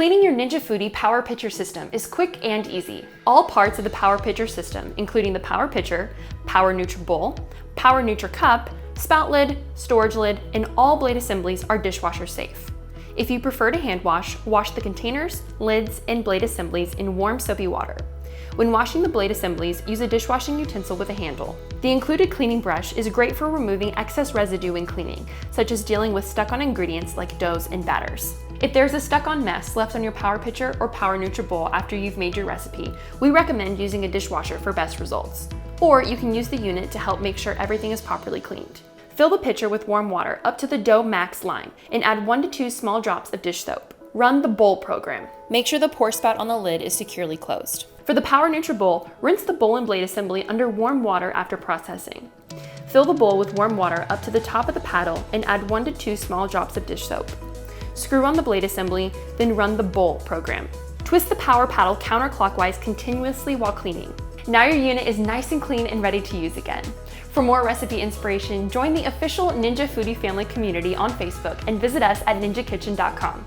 Cleaning your Ninja Foodi Power Pitcher system is quick and easy. All parts of the Power Pitcher system, including the Power Pitcher, Power Neutral Bowl, Power Neutral Cup, spout lid, storage lid, and all blade assemblies are dishwasher safe. If you prefer to hand wash, wash the containers, lids, and blade assemblies in warm soapy water. When washing the blade assemblies, use a dishwashing utensil with a handle. The included cleaning brush is great for removing excess residue when cleaning, such as dealing with stuck-on ingredients like doughs and batters. If there's a stuck-on mess left on your Power Pitcher or Power Neutral Bowl after you've made your recipe, we recommend using a dishwasher for best results. Or you can use the unit to help make sure everything is properly cleaned. Fill the pitcher with warm water up to the dough max line and add 1 to 2 small drops of dish soap. Run the bowl program. Make sure the pour spout on the lid is securely closed. For the Power Neutral Bowl, rinse the bowl and blade assembly under warm water after processing. Fill the bowl with warm water up to the top of the paddle and add 1 to 2 small drops of dish soap. Screw on the blade assembly, then run the bowl program. Twist the power paddle counterclockwise continuously while cleaning. Now your unit is nice and clean and ready to use again. For more recipe inspiration, join the official Ninja Foodi family community on Facebook and visit us at ninjakitchen.com.